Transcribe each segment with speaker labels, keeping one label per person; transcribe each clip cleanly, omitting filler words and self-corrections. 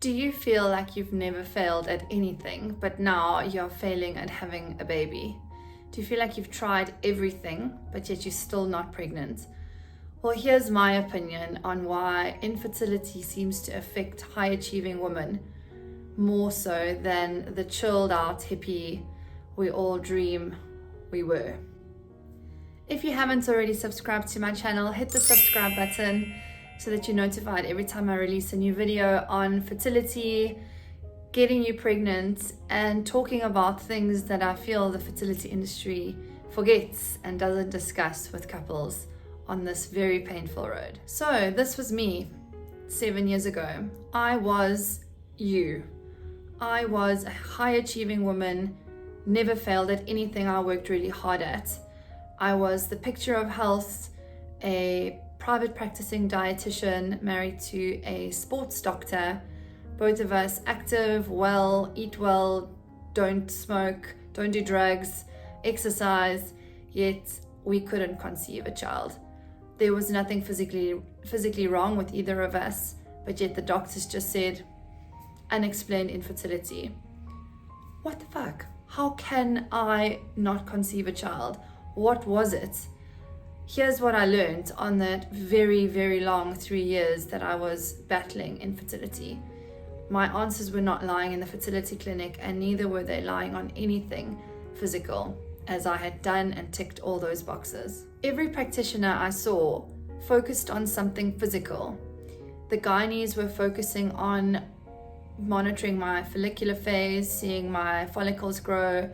Speaker 1: Do you feel like you've never failed at anything, but now you're failing at having a baby? Do you feel like you've tried everything, but yet you're still not pregnant? Well, here's my opinion on why infertility seems to affect high-achieving women more so than the chilled-out hippie we all dream we were. If you haven't already subscribed to my channel, hit the subscribe button so that you're notified every time I release a new video on fertility, getting you pregnant, and talking about things that I feel the fertility industry forgets and doesn't discuss with couples on this very painful road. So this was me 7 years ago. I was you. I was a high achieving woman, never failed at anything I worked really hard at. I was the picture of health, a private practicing dietitian married to a sports doctor, both of us active, well, eat well, don't smoke, don't do drugs, exercise, yet we couldn't conceive a child. There was nothing physically wrong with either of us, but yet the doctors just said, unexplained infertility. What the fuck? How can I not conceive a child? What was it? Here's what I learned on that very, very long 3 years that I was battling infertility. My answers were not lying in the fertility clinic, and neither were they lying on anything physical, as I had done and ticked all those boxes. Every practitioner I saw focused on something physical. The gynaes were focusing on monitoring my follicular phase, seeing my follicles grow,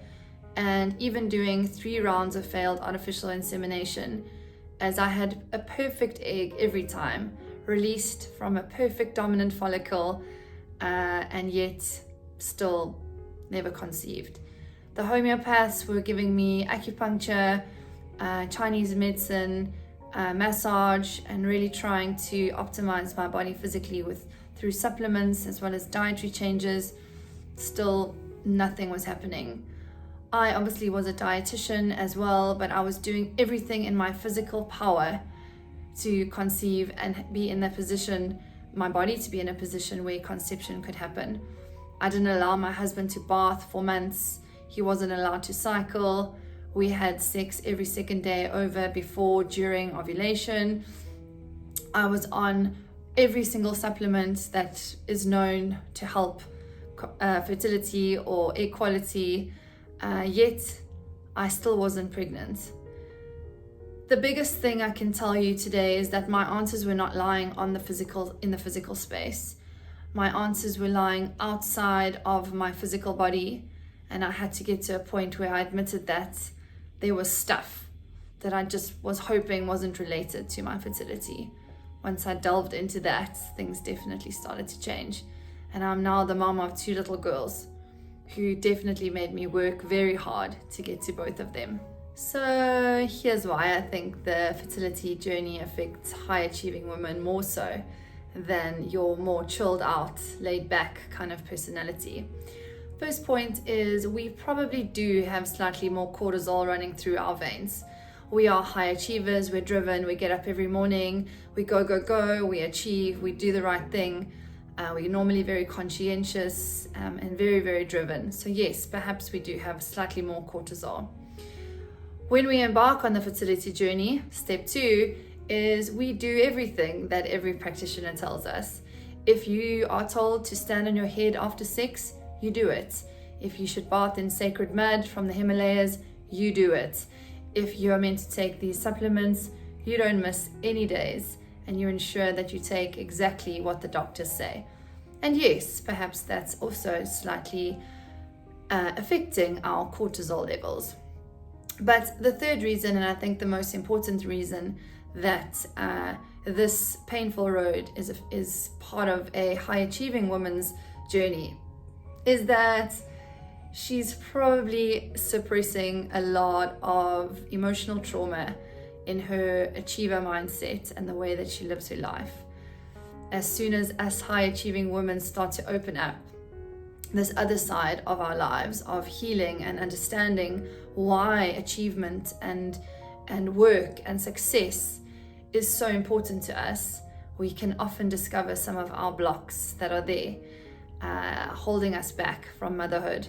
Speaker 1: and even doing 3 rounds of failed artificial insemination, as I had a perfect egg every time, released from a perfect dominant follicle, and yet still never conceived. The homeopaths were giving me acupuncture, Chinese medicine, massage, and really trying to optimize my body physically through supplements as well as dietary changes. Still nothing was happening. I obviously was a dietitian as well, but I was doing everything in my physical power to conceive and be in that position, my body to be in a position where conception could happen. I didn't allow my husband to bath for months. He wasn't allowed to cycle. We had sex every second day over, before, during ovulation. I was on every single supplement that is known to help fertility or egg quality. Yet I still wasn't pregnant. The biggest thing I can tell you today is that my answers were not lying in the physical space. My answers were lying outside of my physical body, and I had to get to a point where I admitted that there was stuff that I just was hoping wasn't related to my fertility. Once I delved into that, things definitely started to change, and I'm now the mom of 2 little girls, who definitely made me work very hard to get to both of them. So here's why I think the fertility journey affects high achieving women more so than your more chilled out, laid back kind of personality. First point is, we probably do have slightly more cortisol running through our veins. We are high achievers, we're driven, we get up every morning, we go, we achieve, we do the right thing. We're normally very conscientious and very, very driven. So yes, perhaps we do have slightly more cortisol. When we embark on the fertility journey, step 2 is we do everything that every practitioner tells us. If you are told to stand on your head after sex, you do it. If you should bath in sacred mud from the Himalayas, you do it. If you are meant to take these supplements, you don't miss any days, and you ensure that you take exactly what the doctors say. And yes, perhaps that's also slightly affecting our cortisol levels. But the third reason, and I think the most important reason that this painful road is part of a high achieving woman's journey, is that she's probably suppressing a lot of emotional trauma in her achiever mindset and the way that she lives her life. As soon as us high achieving women start to open up this other side of our lives, of healing and understanding why achievement and work and success is so important to us, we can often discover some of our blocks that are there. holding us back from motherhood.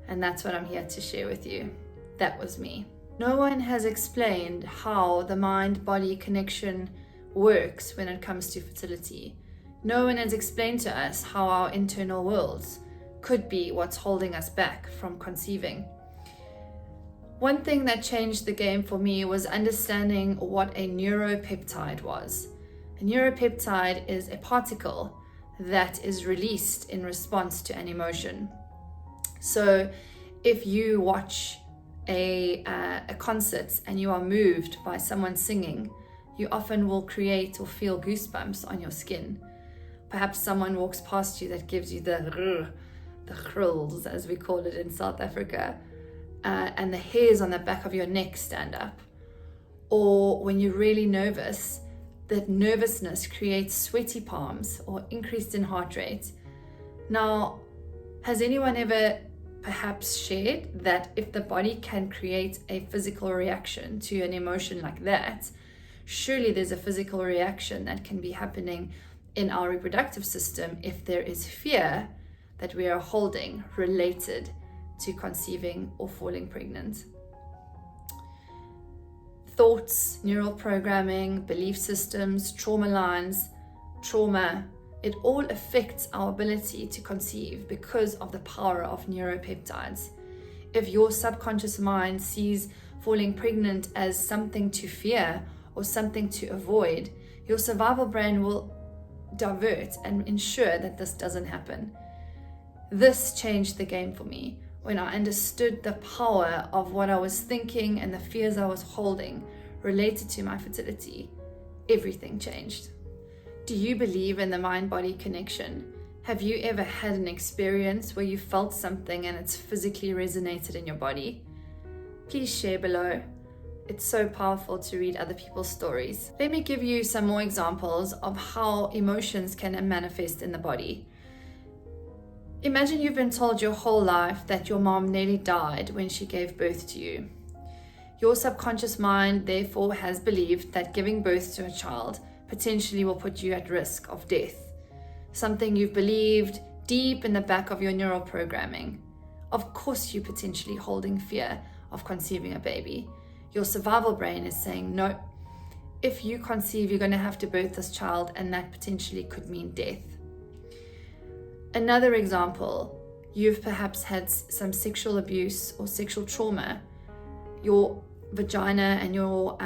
Speaker 1: And that's what I'm here to share with you. That was me. No one has explained how the mind-body connection works when it comes to fertility. No one has explained to us how our internal worlds could be what's holding us back from conceiving. One thing that changed the game for me was understanding what a neuropeptide was. A neuropeptide is a particle that is released in response to an emotion. So if you watch a concert and you are moved by someone singing, you often will create or feel goosebumps on your skin. Perhaps someone walks past you that gives you the chrills, as we call it in South Africa, and the hairs on the back of your neck stand up. Or when you're really nervous, that nervousness creates sweaty palms or increased in heart rate. Now, has anyone ever perhaps shared that if the body can create a physical reaction to an emotion like that, surely there's a physical reaction that can be happening in our reproductive system if there is fear that we are holding related to conceiving or falling pregnant. Thoughts, neural programming, belief systems, trauma lines, trauma, it all affects our ability to conceive because of the power of neuropeptides. If your subconscious mind sees falling pregnant as something to fear or something to avoid, your survival brain will divert and ensure that this doesn't happen. This changed the game for me. When I understood the power of what I was thinking and the fears I was holding related to my fertility, everything changed. Do you believe in the mind-body connection? Have you ever had an experience where you felt something and it's physically resonated in your body? Please share below. It's so powerful to read other people's stories. Let me give you some more examples of how emotions can manifest in the body. Imagine you've been told your whole life that your mom nearly died when she gave birth to you. Your subconscious mind therefore has believed that giving birth to a child potentially will put you at risk of death. Something you've believed deep in the back of your neural programming. Of course you're potentially holding fear of conceiving a baby. Your survival brain is saying, no, if you conceive, you're going to have to birth this child, and that potentially could mean death. Another example, you've perhaps had some sexual abuse or sexual trauma. Your vagina and your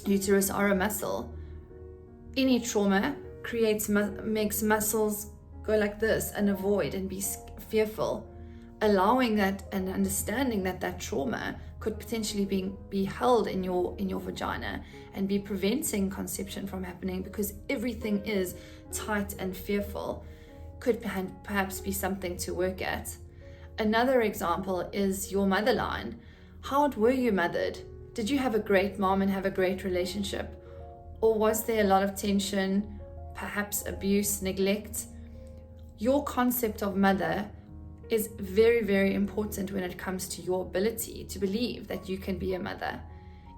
Speaker 1: uterus are a muscle. Any trauma makes muscles go like this and avoid and be fearful. Allowing that and understanding that trauma could potentially be held in your vagina and be preventing conception from happening because everything is tight and fearful could perhaps be something to work at. Another example is your mother line. How were you mothered? Did you have a great mom and have a great relationship? Or was there a lot of tension, perhaps abuse, neglect? Your concept of mother is very, very important when it comes to your ability to believe that you can be a mother.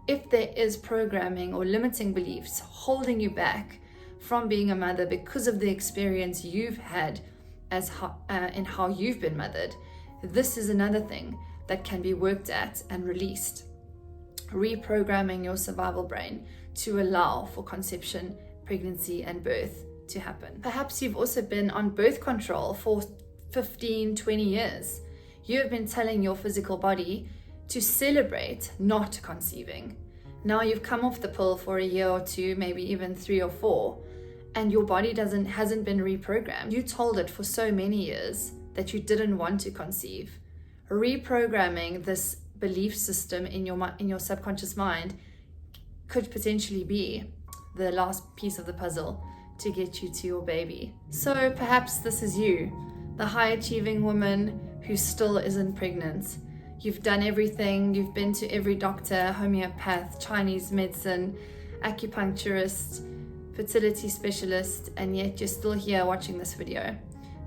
Speaker 1: If there is programming or limiting beliefs holding you back from being a mother because of the experience you've had in how you've been mothered, this is another thing that can be worked at and released. Reprogramming your survival brain to allow for conception, pregnancy, and birth to happen. Perhaps you've also been on birth control for 15, 20 years. You have been telling your physical body to celebrate not conceiving. Now you've come off the pill for a year or two, maybe even 3 or 4, and your body hasn't been reprogrammed. You told it for so many years that you didn't want to conceive. Reprogramming this belief system in your subconscious mind could potentially be the last piece of the puzzle to get you to your baby. So perhaps this is you, the high-achieving woman who still isn't pregnant. You've done everything. You've been to every doctor, homeopath, Chinese medicine, acupuncturist, fertility specialist, and yet you're still here watching this video.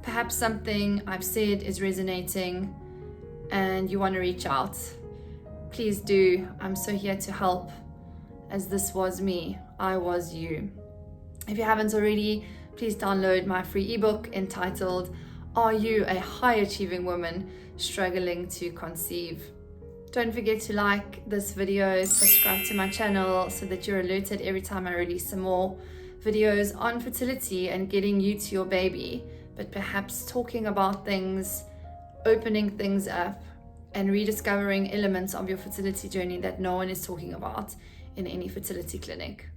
Speaker 1: Perhaps something I've said is resonating and you want to reach out. Please do. I'm so here to help, as this was me. I was you. If you haven't already, please download my free ebook entitled Are you a high achieving woman struggling to conceive? Don't forget to like this video, subscribe to my channel so that you're alerted every time I release some more videos on fertility and getting you to your baby, but perhaps talking about things, opening things up, and rediscovering elements of your fertility journey that no one is talking about in any fertility clinic.